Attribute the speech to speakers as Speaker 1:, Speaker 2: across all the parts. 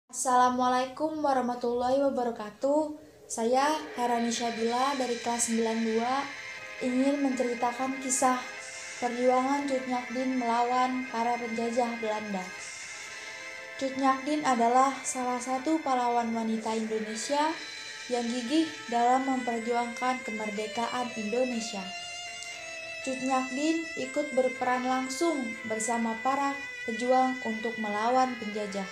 Speaker 1: Assalamualaikum warahmatullahi wabarakatuh. Saya Herani Syabila dari kelas 92 ingin menceritakan kisah perjuangan Cut Nyak-Dien melawan para penjajah Belanda. Cut Nyak-Dien adalah salah satu pahlawan wanita Indonesia yang gigih dalam memperjuangkan kemerdekaan Indonesia. Cut Nyak-Dien ikut berperan langsung bersama para pejuang untuk melawan penjajah.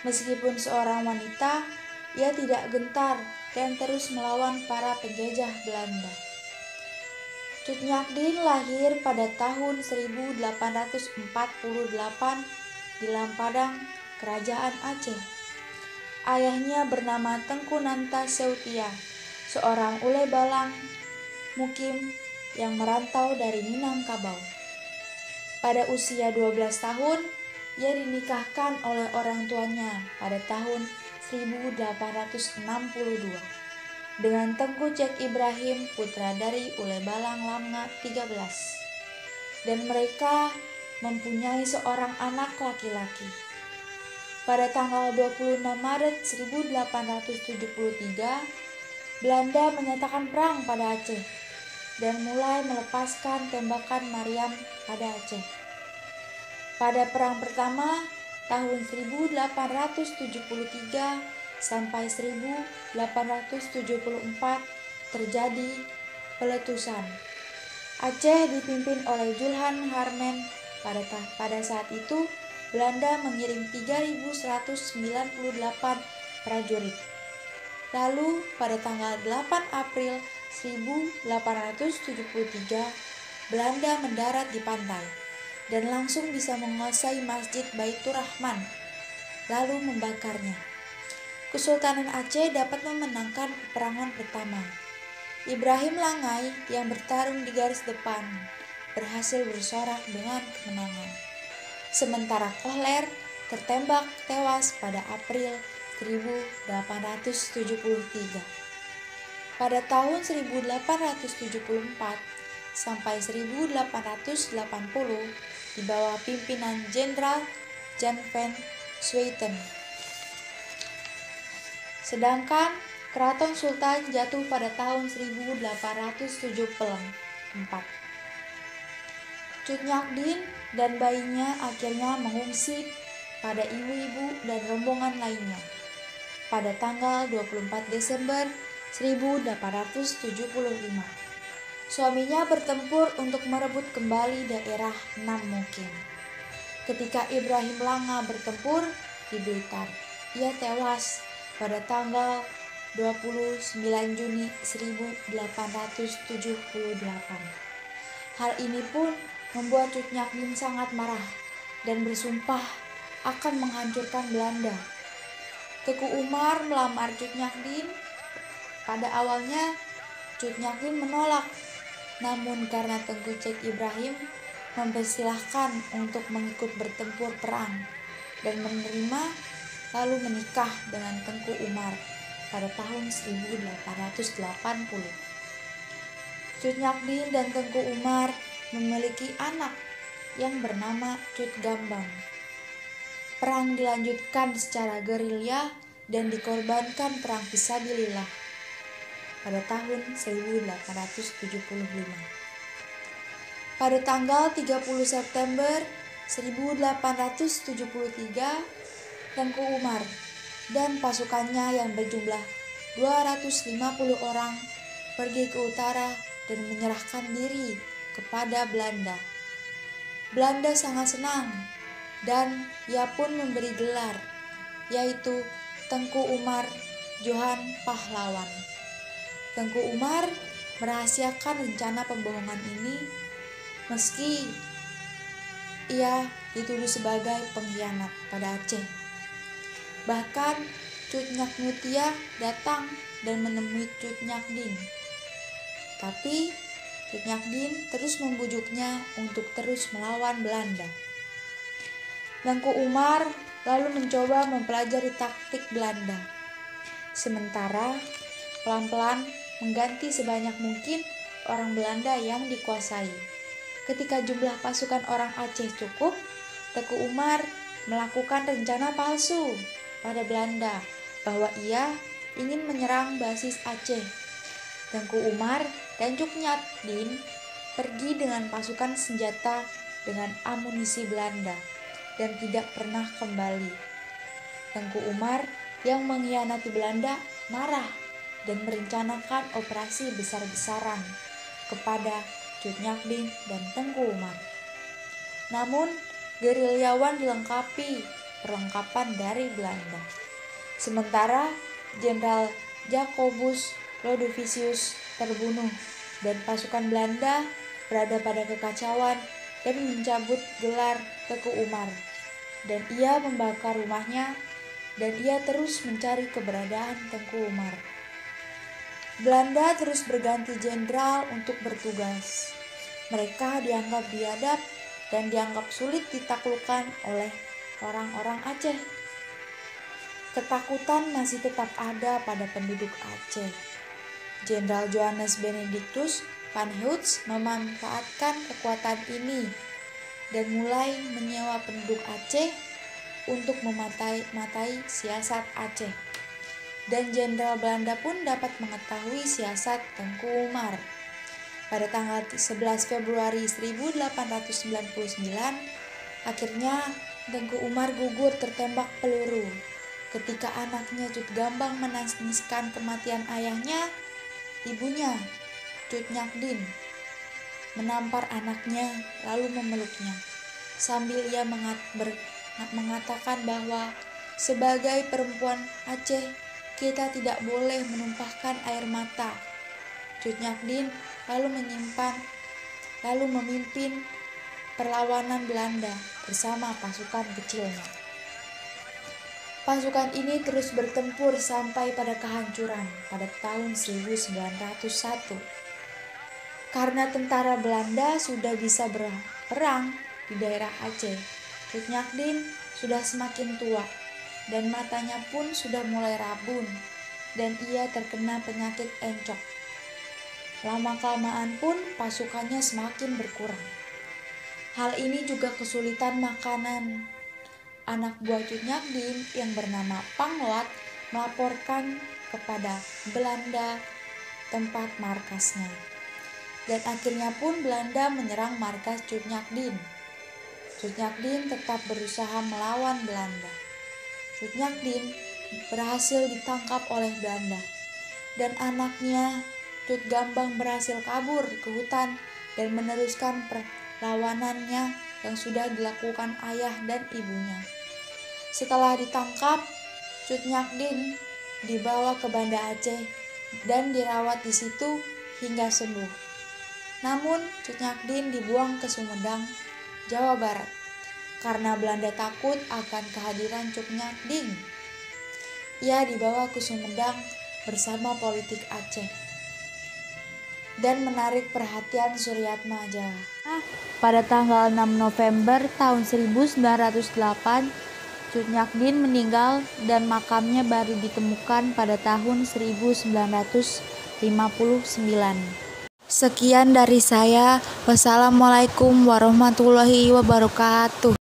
Speaker 1: Meskipun seorang wanita, ia tidak gentar dan terus melawan para penjajah Belanda. Cut Nyak-Dien lahir pada tahun 1848 di Lampadang, Kerajaan Aceh. Ayahnya bernama Tengku Nanta Seutia, seorang ule balang mukim yang merantau dari Minangkabau. Pada usia 12 tahun, ia dinikahkan oleh orang tuanya pada tahun 1862 dengan Tengku Cek Ibrahim, putra dari Ule Balang Lamnga 13, dan mereka mempunyai seorang anak laki-laki. Pada tanggal 26 Maret 1873, Belanda menyatakan perang pada Aceh dan mulai melepaskan tembakan Mariam pada Aceh. Pada perang pertama tahun 1873 sampai 1874 terjadi peletusan. Aceh dipimpin oleh Julhan Harmen. Pada saat itu Belanda mengirim 3.198 prajurit. Lalu pada tanggal 8 April 1873 Belanda mendarat di pantai dan langsung bisa menguasai Masjid Baitur Rahman, lalu membakarnya. Kesultanan Aceh dapat memenangkan peperangan pertama. Ibrahim Langai yang bertarung di garis depan berhasil bersorak dengan kemenangan. Sementara Kohler tertembak tewas pada April 1873. Pada tahun 1874 sampai 1880 di bawah pimpinan Jenderal Jan van Swieten. Sedangkan Keraton Sultan jatuh pada tahun 1874. Cut Nyak-Dien dan bayinya akhirnya mengungsi pada ibu-ibu dan rombongan lainnya pada tanggal 24 Desember 1875. Suaminya bertempur untuk merebut kembali daerah Nam Mukim. Ketika Ibrahim Langa bertempur di Blitar, ia tewas pada tanggal 29 Juni 1878. Hal ini pun membuat Cut Nyak-Dien sangat marah dan bersumpah akan menghancurkan Belanda. Teku Umar melamar Cut Nyak-Dien. Pada awalnya Cut Nyak-Dien menolak, namun karena Tengku Cek Ibrahim mempersilahkan untuk mengikut bertempur perang dan menerima, lalu menikah dengan Tengku Umar pada tahun 1880. Cut Nyak-Dien dan Tengku Umar memiliki anak yang bernama Cut Gambang. Perang dilanjutkan secara gerilya dan dikorbankan perang fisabilillah pada tahun 1875. Pada tanggal 30 September 1873, Tengku Umar dan pasukannya yang berjumlah 250 orang pergi ke utara dan menyerahkan diri kepada Belanda. Belanda sangat senang dan ia pun memberi gelar, yaitu Tengku Umar Johan Pahlawan. Tengku Umar merahasiakan rencana pembohongan ini meski ia dituduh sebagai pengkhianat pada Aceh. Bahkan Cut Nyak-Mutia datang dan menemui Cut Nyak-Dien. Tapi Cut Nyak-Dien terus membujuknya untuk terus melawan Belanda. Tengku Umar lalu mencoba mempelajari taktik Belanda. Sementara pelan-pelan mengganti sebanyak mungkin orang Belanda yang dikuasai. Ketika jumlah pasukan orang Aceh cukup, Teku Umar melakukan rencana palsu pada Belanda bahwa ia ingin menyerang basis Aceh. Tengku Umar dan Cuk Nyaddin pergi dengan pasukan senjata dengan amunisi Belanda dan tidak pernah kembali. Tengku Umar yang mengkhianati Belanda marah dan merencanakan operasi besar-besaran kepada Cuk Nyaddin dan Tengku Umar. Namun, gerilyawan dilengkapi perlengkapan dari Belanda. Sementara Jenderal Jacobus Lodewijk terbunuh dan pasukan Belanda berada pada kekacauan dan mencabut gelar Tengku Umar, dan ia membakar rumahnya, dan ia terus mencari keberadaan Tengku Umar. Belanda terus berganti jenderal untuk bertugas. Mereka dianggap biadab dan dianggap sulit ditaklukkan oleh orang-orang Aceh. Ketakutan masih tetap ada pada penduduk Aceh. Jenderal Johannes Benedictus van Heijst memanfaatkan kekuatan ini dan mulai menyewa penduduk Aceh untuk mematai siasat Aceh. Dan Jenderal Belanda pun dapat mengetahui siasat Tengku Umar. Pada tanggal 11 Februari 1899, akhirnya Tengku Umar gugur tertembak peluru. Ketika anaknya Cut Gambang menangiskan kematian ayahnya, ibunya, Cuk Nyaddin, menampar anaknya lalu memeluknya, sambil ia mengatakan bahwa sebagai perempuan Aceh, kita tidak boleh menumpahkan air mata. Cuk Nyaddin lalu memimpin perlawanan Belanda bersama pasukan kecilnya. Pasukan ini terus bertempur sampai pada kehancuran pada tahun 1901. Karena tentara Belanda sudah bisa berperang di daerah Aceh, Cuk Nyaddin sudah semakin tua dan matanya pun sudah mulai rabun dan ia terkena penyakit encok. Lama-kelamaan pun pasukannya semakin berkurang. Hal ini juga kesulitan makanan. Anak buah Cuk Nyaddin yang bernama Panglot melaporkan kepada Belanda tempat markasnya. Dan akhirnya pun Belanda menyerang markas Cuk Nyaddin. Cuk Nyaddin tetap berusaha melawan Belanda. Cuk Nyaddin berhasil ditangkap oleh Belanda. Dan anaknya Cuk Gambang berhasil kabur ke hutan dan meneruskan perlawanannya yang sudah dilakukan ayah dan ibunya. Setelah ditangkap, Cuk Nyaddin dibawa ke Banda Aceh dan dirawat di situ hingga sembuh. Namun, Cuk Nyaddin dibuang ke Sumedang, Jawa Barat, karena Belanda takut akan kehadiran Cuk Nyaddin. Ia dibawa ke Sumedang bersama politik Aceh dan menarik perhatian Suryatma Jawa. Pada tanggal 6 November tahun 1908, Cuk Nyaddin meninggal dan makamnya baru ditemukan pada tahun 1959. Sekian dari saya. Wassalamualaikum warahmatullahi wabarakatuh.